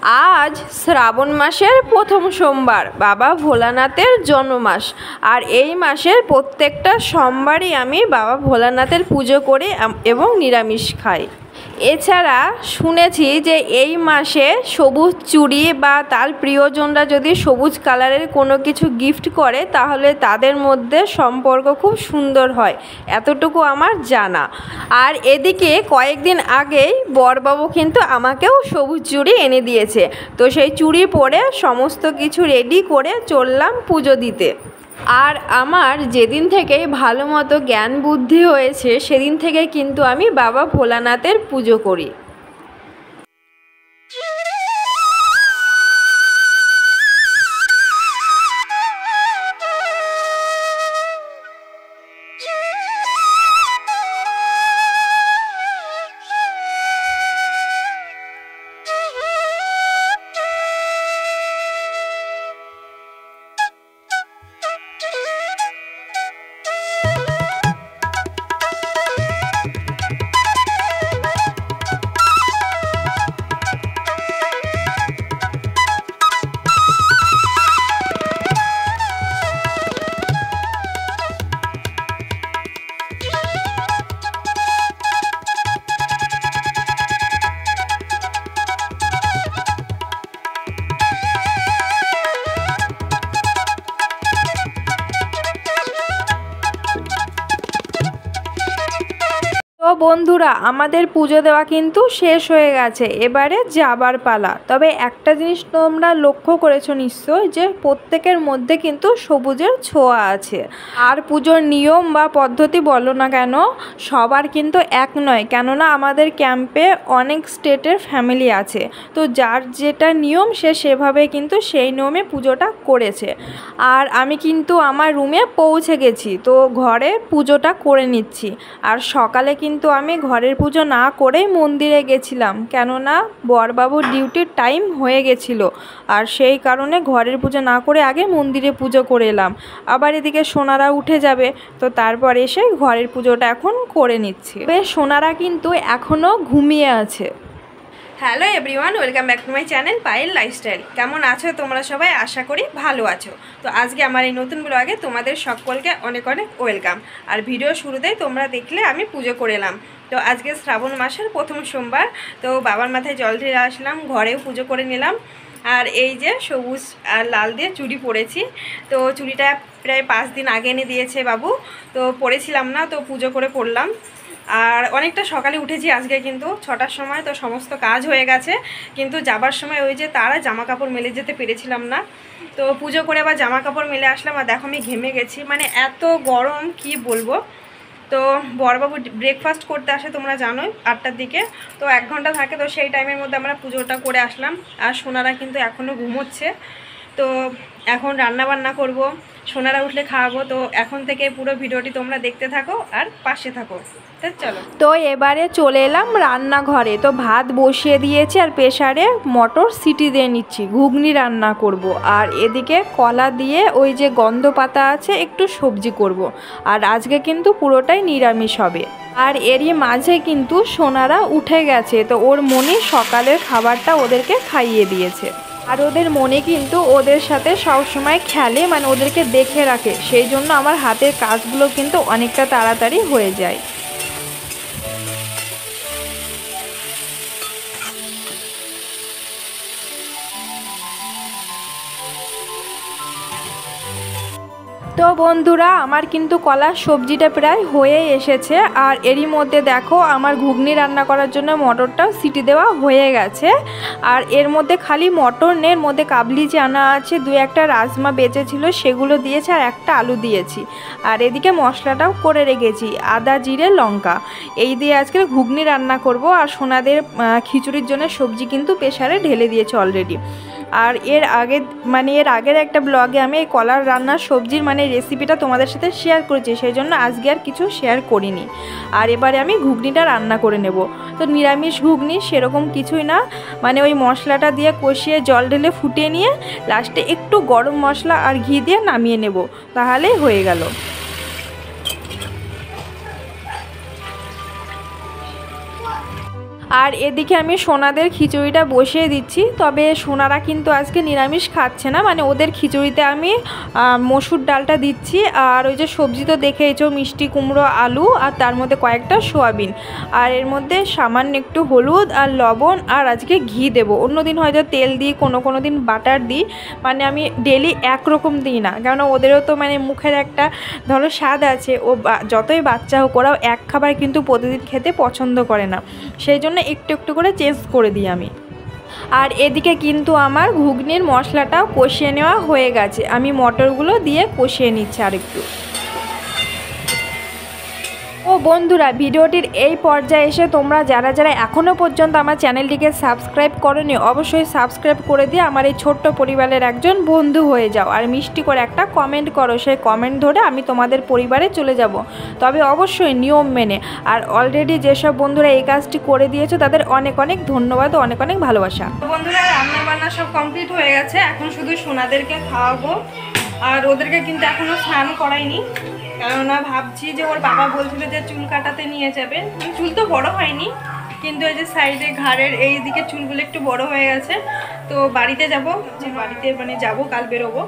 আজ শ্রাবণ মাসের প্রথম সোমবার, বাবা ভোলানাথের জন্মমাস। আর এই মাসের প্রত্যেকটা সোমবারই আমি বাবা ভোলানাথের পুজো করি এবং নিরামিষ খাই। এছাড়া শুনেছি যে এই মাসে সবুজ চুড়ি বা তার প্রিয়জনরা যদি সবুজ কালারের কোনো কিছু গিফট করে তাহলে তাদের মধ্যে সম্পর্ক খুব সুন্দর হয়, এতটুকু আমার জানা। আর এদিকে কয়েকদিন আগেই বরবাবু কিন্তু আমাকেও সবুজ চুড়ি এনে দিয়েছে, তো সেই চুড়ি পরে সমস্ত কিছু রেডি করে চললাম পুজো দিতে। আর আমার যেদিন থেকে ভালো মতো জ্ঞান বুদ্ধি হয়েছে সেদিন থেকে কিন্তু আমি বাবা ভোলানাথের পুজো করি। তো বন্ধুরা, আমাদের পুজো দেওয়া কিন্তু শেষ হয়ে গেছে, এবারে যাবার পালা। তবে একটা জিনিস তোমরা লক্ষ্য করেছো নিশ্চয়, যে প্রত্যেকের মধ্যে কিন্তু সবুজের ছোঁয়া আছে। আর পুজোর নিয়ম বা পদ্ধতি বলো না কেন, সবার কিন্তু এক নয়, কেননা আমাদের ক্যাম্পে অনেক স্টেটের ফ্যামিলি আছে। তো যার যেটা নিয়ম সে সেভাবে কিন্তু সেই নিয়মে পুজোটা করেছে। আর আমি কিন্তু আমার রুমে পৌঁছে গেছি, তো ঘরে পুজোটা করে নিচ্ছি। আর সকালে কিন্তু আমি ঘরের পুজো না করেই মন্দিরে গেছিলাম, কেননা বরবাবুর ডিউটির টাইম হয়ে গেছিল। আর সেই কারণে ঘরের পুজো না করে আগে মন্দিরে পুজো করে এলাম। আবার এদিকে সোনারা উঠে যাবে, তো তারপর এসে ঘরের পুজোটা এখন করে নিচ্ছি। সোনারা কিন্তু এখনও ঘুমিয়ে আছে। Hello everyone, welcome back to my channel Payel lifestyle. কেমন আছো তোমরা সবাই? আশা করি ভালো আছো। তো আজকে আমার এই নতুন ব্লগে তোমাদের সকলকে অনেক অনেক ওয়েলকাম। আর ভিডিও শুরুতেই তোমরা দেখলে আমি পুজো করে এলাম। তো আজকে শ্রাবণ মাসের প্রথম সোমবার, তো বাবার মাথায় জল ঢেলে আসলাম, ঘরেও পুজো করে নিলাম। আর এই যে সবুজ আর লাল দিয়ে চুড়ি পরেছি, তো চুড়িটা প্রায় 5 দিন আগে এনে দিয়েছে বাবু, তো পরেছিলাম না, তো পুজো করে পরলাম। আর অনেকটা সকালে উঠেছি আজকে, কিন্তু 6টার সময়, তো সমস্ত কাজ হয়ে গেছে। কিন্তু যাবার সময় ওই যে তারা জামা কাপড় মেলে যেতে পেরেছিলাম না, তো পুজো করে আবার জামা কাপড় মেলে আসলাম। আর দেখো আমি ঘেমে গেছি, মানে এত গরম কি বলবো। তো বরবাবু ব্রেকফাস্ট করতে আসে তোমরা জানোই 8টার দিকে, তো 1 ঘন্টা থাকে, তো সেই টাইমের মধ্যে আমরা পুজোটা করে আসলাম। আর সোনারা কিন্তু এখনও ঘুমোচ্ছে, তো এখন রান্না বান্না করব, সোনারা উঠলে খাওয়াবো। তো এখন থেকে পুরো ভিডিওটি তোমরা দেখতে থাকো আর পাশে থাকো। চলো, তো এবারে চলে এলাম রান্নাঘরে। তো ভাত বসিয়ে দিয়েছি আর প্রেসারে মটর সিটি দিয়ে নিচ্ছি, ঘুগনি রান্না করব। আর এদিকে কলা দিয়ে ওই যে গন্ধ পাতা আছে একটু সবজি করব। আর আজকে কিন্তু পুরোটাই নিরামিষ হবে। আর এরই মাঝে কিন্তু সোনারা উঠে গেছে, তো ওর মনে সকালের খাবারটা ওদেরকে খাইয়ে দিয়েছে। আর ওদের মনে কিন্তু ওদের সাথে সবসময় খেলে, মানে ওদেরকে দেখে রাখে, সেই জন্য আমার হাতের কাজগুলো কিন্তু অনেকটা তাড়াতাড়ি হয়ে যায়। তো বন্ধুরা, আমার কিন্তু কলার সবজিটা প্রায় হয়ে এসেছে। আর এরই মধ্যে দেখো আমার ঘুগনি রান্না করার জন্য মটরটাও সিটি দেওয়া হয়ে গেছে। আর এর মধ্যে খালি মটর নেই, এর মধ্যে কাবলি চানা আছে, 2-1টা রাজমা বেঁচেছিল সেগুলো দিয়েছি, আর একটা আলু দিয়েছি। আর এদিকে মশলাটাও করে রেখেছি, আদা জিরে লঙ্কা, এই দিয়ে আজকে ঘুগনি রান্না করব। আর সোনাদের খিচুড়ির জন্য সবজি কিন্তু প্রেসারে ঢেলে দিয়েছে অলরেডি। আর এর আগের একটা ব্লগে আমি এই কলার রান্নার সবজির রেসিপিটা তোমাদের সাথে শেয়ার করেছি, সেই জন্য আজকে আর কিছু শেয়ার করিনি। আর এবারে আমি ঘুগনিটা রান্না করে নেব। তো নিরামিষ ঘুগনি সেরকম কিছুই না, ওই মশলাটা দিয়ে কষিয়ে জল ঢেলে ফুটিয়ে নিয়ে লাস্টে একটু গরম মশলা আর ঘি দিয়ে নামিয়ে নেব, তাহলেই হয়ে গেল। আর এদিকে আমি সোনাদের খিচুড়িটা বসিয়ে দিচ্ছি। তবে সোনারা কিন্তু আজকে নিরামিষ খাচ্ছে না, মানে ওদের খিচুড়িতে আমি মসুর ডালটা দিচ্ছি। আর ওই যে সবজি তো দেখেইছো, মিষ্টি কুমড়ো, আলু, আর তার মধ্যে কয়েকটা সোয়াবিন, আর এর মধ্যে সামান্য একটু হলুদ আর লবণ, আর আজকে ঘি দেবো। অন্যদিন হয়তো তেল দিই, কোনো দিন বাটার দিই, মানে আমি ডেলি একরকম দিই না, কারণ ওদেরও তো মানে মুখের একটা ধরো স্বাদ আছে। ও যতই বাচ্চা হোক, ওরাও এক খাবার কিন্তু প্রতিদিন খেতে পছন্দ করে না, সেই জন্য একটু একটু করে চেঞ্জ করে দিই আমি। আর এদিকে কিন্তু আমার ঘুগনির মশলাটাও কষিয়ে নেওয়া হয়ে গেছে, আমি মটরগুলো দিয়ে কষিয়ে নিচ্ছি আরেকটু। ও বন্ধুরা, ভিডিওটির এই পর্যায়ে এসে তোমরা যারা যারা এখনও পর্যন্ত আমার চ্যানেলটিকে সাবস্ক্রাইব করোনি, অবশ্যই সাবস্ক্রাইব করে দিয়ে আমার এই ছোট্ট পরিবারের একজন বন্ধু হয়ে যাও। আর মিষ্টি করে একটা কমেন্ট করো, সেই কমেন্ট ধরে আমি তোমাদের পরিবারে চলে যাব, তবে অবশ্যই নিয়ম মেনে। আর অলরেডি যেসব বন্ধুরা এই কাজটি করে দিয়েছো তাদের অনেক অনেক ধন্যবাদ ও অনেক অনেক ভালোবাসা। বন্ধুরা, রান্না বান্না সব কমপ্লিট হয়ে গেছে, এখন শুধু সোনাদেরকে খাওয়াবো। আর ওদেরকে কিন্তু এখনও স্নান করাইনি, কেননা ভাবছি যে ওর বাবা বলছিল যে চুল কাটাতে নিয়ে যাবে। চুল তো বড় হয়নি, কিন্তু এই যে সাইডে ঘাড়ের এই দিকে চুলগুলো একটু বড় হয়ে গেছে। তো বাড়িতে যাব, যে বাড়িতে মানে যাব, কাল বেরোবো,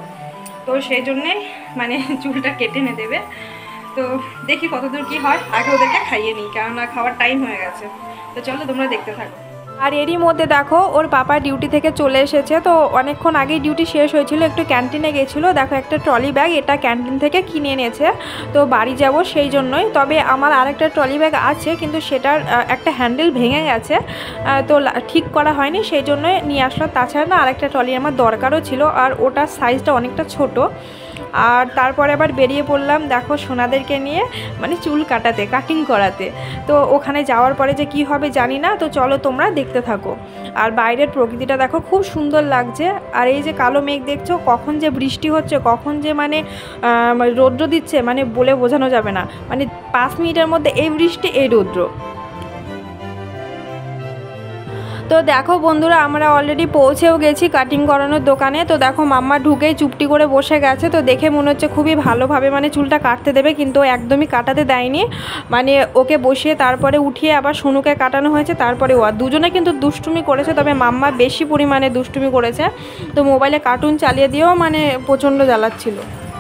তো সেই জন্যে মানে চুলটা কেটে এনে দেবে। তো দেখি কতদূর কি হয়, আগে ওদেরকে খাইয়ে নিই, কেননা খাওয়ার টাইম হয়ে গেছে। তো চলো তোমরা দেখতে থাকো। আর এরই মধ্যে দেখো ওর পাপা ডিউটি থেকে চলে এসেছে। তো অনেকক্ষণ আগেই ডিউটি শেষ হয়েছিল, একটু ক্যান্টিনে গেছিলো। দেখো একটা ট্রলি ব্যাগ, এটা ক্যান্টিন থেকে কিনে এনেছে, তো বাড়ি যাব সেই জন্যই। তবে আমার আরেকটা ট্রলি ব্যাগ আছে, কিন্তু সেটার একটা হ্যান্ডেল ভেঙে গেছে, তো ঠিক করা হয়নি, সেই জন্যই নিয়ে আসলাম। তাছাড়া না আরেকটা ট্রলি আমার দরকারও ছিল, আর ওটার সাইজটা অনেকটা ছোট। আর তারপরে আবার বেরিয়ে পড়লাম দেখো সোনাদেরকে নিয়ে, মানে চুল কাটাতে, কাটিং করাতে। তো ওখানে যাওয়ার পরে যে কি হবে জানি না, তো চলো তোমরা দেখতে থাকো। আর বাইরের প্রকৃতিটা দেখো খুব সুন্দর লাগছে। আর এই যে কালো মেঘ দেখছো, কখন যে বৃষ্টি হচ্ছে, কখন যে মানে রৌদ্র দিচ্ছে, মানে বলে বোঝানো যাবে না। মানে 5 মিনিটের মধ্যে এই বৃষ্টি, এই রৌদ্র। তো দেখো বন্ধুরা, আমরা অলরেডি পৌঁছেও গেছি কাটিং করানোর দোকানে। তো দেখো মাম্মা ঢুকেই চুপটি করে বসে গেছে, তো দেখে মনে হচ্ছে খুবই ভালোভাবে মানে চুলটা কাটতে দেবে, কিন্তু একদমই কাটাতে দেয়নি। মানে ওকে বসিয়ে তারপরে উঠিয়ে আবার সোনুকে কাটানো হয়েছে, তারপরে ও। দুজনে কিন্তু দুষ্টুমি করেছে, তবে মাম্মা বেশি পরিমাণে দুষ্টুমি করেছে। তো মোবাইলে কার্টুন চালিয়ে দিয়েও মানে প্রচণ্ড জ্বালাচ্ছিল।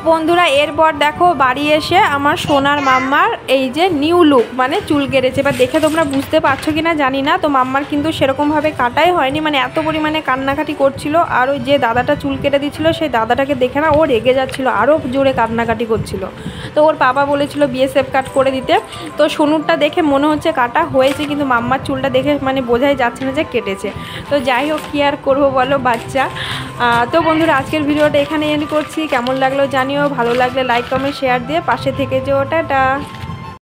বন্ধুরা, এরপর দেখো বাড়ি এসে আমার সোনার মাম্মার এই যে নিউ লুক, মানে চুল কেটেছে। এবার দেখে তোমরা বুঝতে পারছো কি না জানি না। তো মাম্মার কিন্তু সেরকমভাবে কাটাই হয়নি, মানে এত পরিমাণে কান্নাকাটি করছিল। আর ওই যে দাদাটা চুল কেটে দিচ্ছিল, সেই দাদাটাকে দেখে না ও রেগে যাচ্ছিল, আরও জোরে কান্নাকাটি করছিল। তো ওর বাবা বলেছিল বিএসএফ কাট করে দিতে। তো সোনুরটা দেখে মনে হচ্ছে কাটা হয়েছে, কিন্তু মাম্মার চুলটা দেখে মানে বোঝাই যাচ্ছে না যে কেটেছে। তো যাই হোক, কী আর করবো বলো, বাচ্চা। তো বন্ধুরা, আজকের ভিডিওটা এখানে এন্ড করছি। কেমন লাগলো জানিও, ভালো লাগলে লাইক কমেন্ট শেয়ার দিয়ে পাশে থেকে যেও। টাটা।